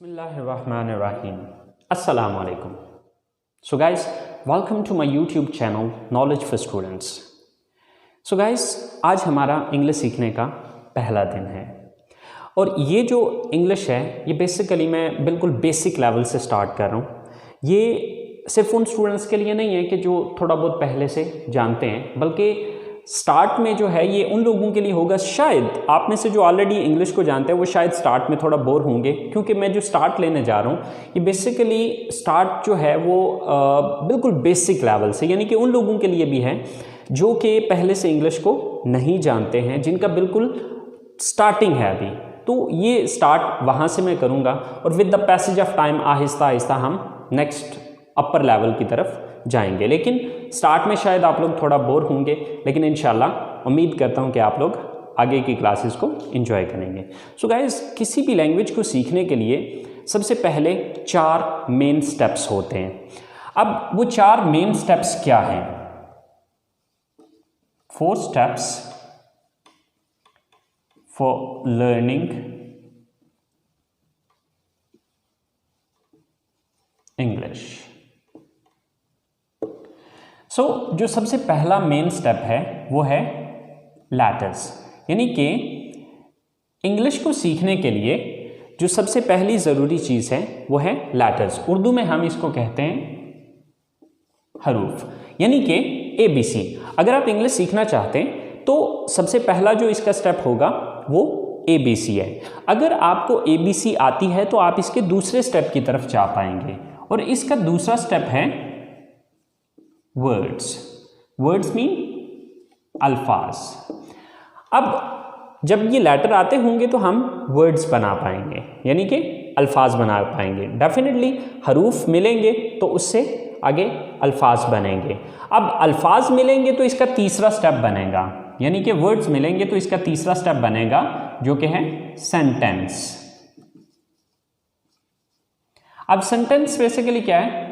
Bismillahirrahmanirrahim. Assalamu alaikum. So guys, welcome to my YouTube channel Knowledge for Students. So guys, आज हमारा English सीखने का पहला दिन है और ये जो इंग्लिश है ये बेसिकली मैं बिल्कुल बेसिक लेवल से स्टार्ट कर रहा हूँ। ये सिर्फ उन स्टूडेंट्स के लिए नहीं है कि जो थोड़ा बहुत पहले से जानते हैं, बल्कि स्टार्ट में जो है ये उन लोगों के लिए होगा, शायद आप में से जो ऑलरेडी इंग्लिश को जानते हैं वो शायद स्टार्ट में थोड़ा बोर होंगे, क्योंकि मैं जो स्टार्ट लेने जा रहा हूँ ये बेसिकली स्टार्ट जो है वो बिल्कुल बेसिक लेवल से, यानी कि उन लोगों के लिए भी है जो कि पहले से इंग्लिश को नहीं जानते हैं, जिनका बिल्कुल स्टार्टिंग है अभी। तो ये स्टार्ट वहाँ से मैं करूँगा और with the passage of time Aahista Aahista हम नेक्स्ट अपर लेवल की तरफ जाएंगे। लेकिन स्टार्ट में शायद आप लोग थोड़ा बोर होंगे, लेकिन इंशाल्लाह उम्मीद करता हूँ कि आप लोग आगे की क्लासेस को एंजॉय करेंगे। सो गाइस, किसी भी लैंग्वेज को सीखने के लिए सबसे पहले 4 मेन स्टेप्स होते हैं। अब वो 4 मेन स्टेप्स क्या हैं? 4 स्टेप्स फॉर लर्निंग इंग्लिश। सो जो सबसे पहला मेन स्टेप है वो है लेटर्स, यानी कि इंग्लिश को सीखने के लिए जो सबसे पहली ज़रूरी चीज़ है वो है लेटर्स। उर्दू में हम इसको कहते हैं हरूफ, यानी कि ABC। अगर आप इंग्लिश सीखना चाहते हैं तो सबसे पहला जो इसका स्टेप होगा वो ABC है। अगर आपको ABC आती है तो आप इसके दूसरे स्टेप की तरफ जा पाएंगे, और इसका दूसरा स्टेप है वर्ड्स। वर्ड्स मीन अल्फाज। अब जब ये लेटर आते होंगे तो हम वर्ड्स बना पाएंगे, यानी कि अल्फाज बना पाएंगे। डेफिनेटली हरूफ मिलेंगे तो उससे आगे अल्फाज बनेंगे। अब अल्फाज मिलेंगे तो इसका तीसरा स्टेप बनेगा, यानी कि वर्ड्स मिलेंगे तो इसका तीसरा स्टेप बनेगा जो कि है सेंटेंस। अब सेंटेंस बेसिकली क्या है?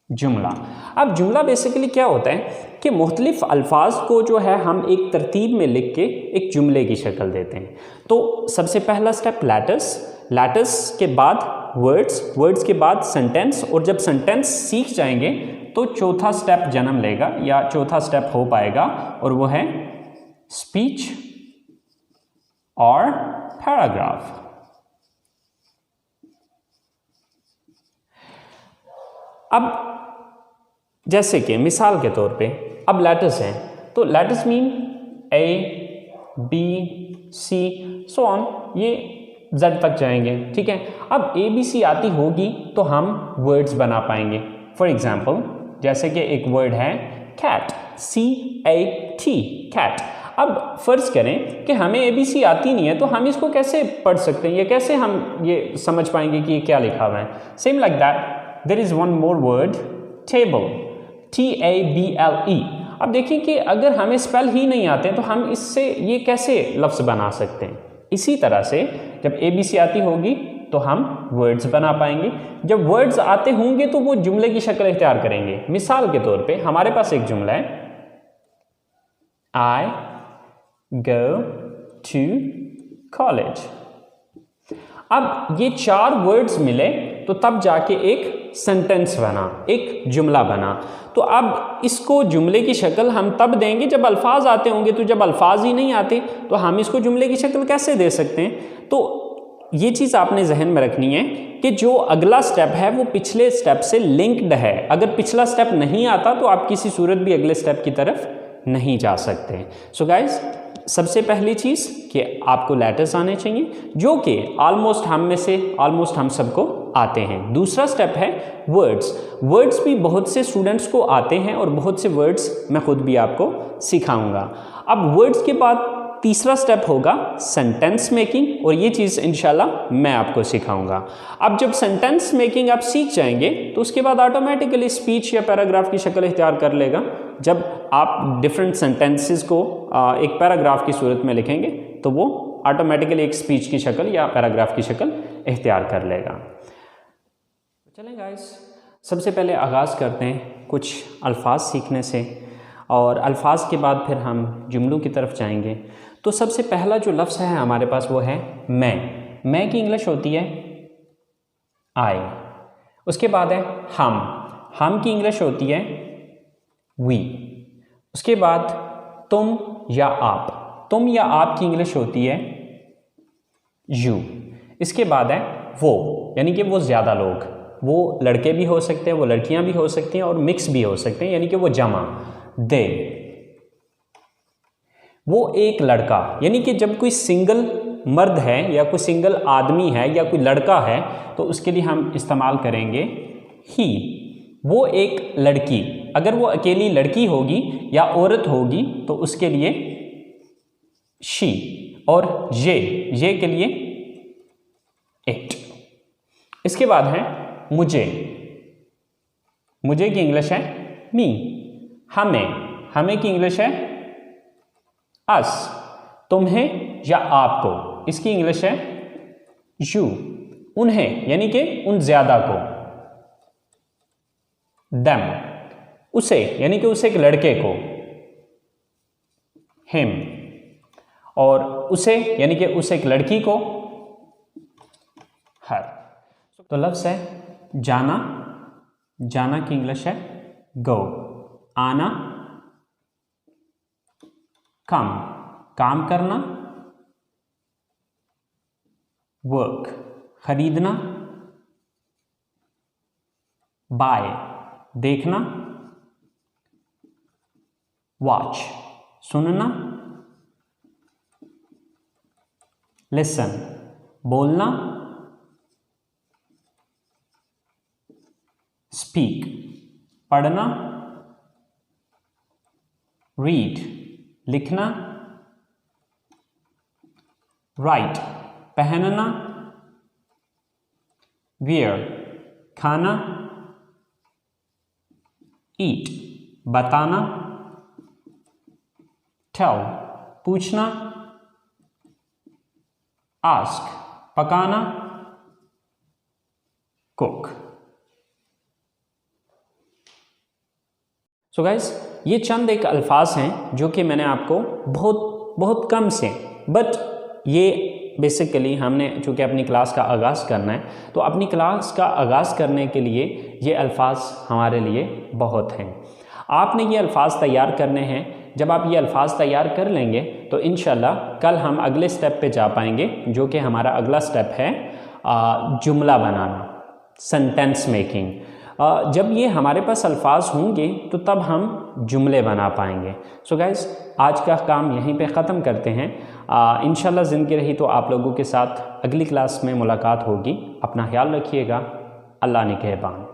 जुमला। अब जुमला बेसिकली क्या होता है कि मुख्तलिफ अल्फाज को जो है हम एक तरतीब में लिख के एक जुमले की शक्ल देते हैं। तो सबसे पहला स्टेप लेटर्स, लेटर्स के बाद वर्ड्स, वर्ड्स के बाद सेंटेंस, और जब सेंटेंस सीख जाएंगे तो चौथा स्टेप जन्म लेगा या चौथा स्टेप हो पाएगा, और वो है स्पीच और पैराग्राफ। अब जैसे कि मिसाल के तौर पे अब लेटर्स हैं, तो letters mean A, B, C so on, ये Z तक जाएंगे, ठीक है। अब ABC आती होगी तो हम वर्ड्स बना पाएंगे। फॉर एग्जाम्पल जैसे कि एक वर्ड है कैट, CAT, कैट। अब फर्ज करें कि हमें ABC आती नहीं है तो हम इसको कैसे पढ़ सकते हैं, या कैसे हम ये समझ पाएंगे कि ये क्या लिखा हुआ है? Same like that there is one more word, table, TABLE। अब देखिए कि अगर हमें स्पेल ही नहीं आते तो हम इससे ये कैसे लफ्ज़ बना सकते हैं? इसी तरह से जब ABC आती होगी तो हम वर्ड्स बना पाएंगे। जब वर्ड्स आते होंगे तो वो जुमले की शक्ल इख्तियार करेंगे। मिसाल के तौर पे हमारे पास एक जुमला है, I go to college। अब ये 4 वर्ड्स मिले तो तब जाके एक सेंटेंस बना, एक जुमला बना। तो अब इसको जुमले की शक्ल हम तब देंगे जब अल्फाज आते होंगे। तो जब अल्फाज ही नहीं आते तो हम इसको जुमले की शक्ल कैसे दे सकते हैं? तो ये चीज़ आपने जहन में रखनी है कि जो अगला स्टेप है वो पिछले स्टेप से लिंक्ड है। अगर पिछला स्टेप नहीं आता तो आप किसी सूरत भी अगले स्टेप की तरफ नहीं जा सकते। सो गाइज, सबसे पहली चीज़ कि आपको लेटर्स आने चाहिए, जो कि ऑलमोस्ट हम सबको आते हैं। दूसरा स्टेप है वर्ड्स। वर्ड्स भी बहुत से स्टूडेंट्स को आते हैं और बहुत से वर्ड्स मैं खुद भी आपको सिखाऊंगा। अब वर्ड्स के बाद तीसरा स्टेप होगा सेंटेंस मेकिंग, और ये चीज़ इंशाल्लाह मैं आपको सिखाऊंगा। अब जब सेंटेंस मेकिंग आप सीख जाएंगे तो उसके बाद ऑटोमेटिकली स्पीच या पैराग्राफ की शक्ल इख्तियार कर लेगा। जब आप डिफरेंट सेंटेंसेस को एक पैराग्राफ की सूरत में लिखेंगे तो वो ऑटोमेटिकली एक स्पीच की शक्ल या पैराग्राफ की शक्ल इख्तियार कर लेगा। चलें गाइस, सबसे पहले आगाज़ करते हैं कुछ अल्फाज सीखने से, और अल्फाज के बाद फिर हम जुमलों की तरफ जाएंगे। तो सबसे पहला जो लफ्ज़ है हमारे पास वो है मैं। मैं की इंग्लिश होती है आई। उसके बाद है हम की इंग्लिश होती है वी। उसके बाद तुम या आप की इंग्लिश होती है यू। इसके बाद है वो, यानी कि वो ज़्यादा लोग, वो लड़के भी हो सकते हैं, वो लड़कियां भी हो सकती हैं और मिक्स भी हो सकते हैं, यानी कि वो जमा, दे। वो एक लड़का, यानी कि जब कोई सिंगल मर्द है या कोई सिंगल आदमी है या कोई लड़का है तो उसके लिए हम इस्तेमाल करेंगे ही। वो एक लड़की, अगर वो अकेली लड़की होगी या औरत होगी तो उसके लिए शी। और ये के लिए इट। इसके बाद है मुझे की इंग्लिश है मी। हमें की इंग्लिश है अस। तुम्हें या आपको, इसकी इंग्लिश है यू। उन्हें, यानी कि उन ज्यादा को, देम। उसे, यानी कि उसे एक लड़के को, हिम। और उसे, यानी कि उसे एक लड़की को, हर। तो लफ्ज़ है जाना की इंग्लिश है गो। आना काम करना, वर्क खरीदना, बाय देखना, वॉच सुनना, लिसन बोलना, स्पीक पढ़ना, रीड लिखना, राइट पहनना, वियर खाना, ईट बताना, टेल पूछना, आस्क पकाना, कुक। सो गाइस, ये चंद एक अल्फाज हैं जो कि मैंने आपको बहुत कम से, बट ये बेसिकली हमने चूँकि अपनी क्लास का आगाज़ करना है तो अपनी क्लास का आगाज़ करने के लिए ये अल्फाज हमारे लिए बहुत हैं। आपने ये अल्फाज तैयार करने हैं। जब आप ये अल्फाज तैयार कर लेंगे तो इंशाल्लाह कल हम अगले स्टेप पे जा पाएंगे, जो कि हमारा अगला स्टेप है जुमला बनाना, सेंटेंस मेकिंग। जब ये हमारे पास अल्फाज होंगे तो तब हम जुमले बना पाएंगे। सो गाइस, आज का काम यहीं पे ख़त्म करते हैं। इंशाल्लाह ज़िंदगी रही तो आप लोगों के साथ अगली क्लास में मुलाकात होगी। अपना ख्याल रखिएगा। अल्लाह निगहबान।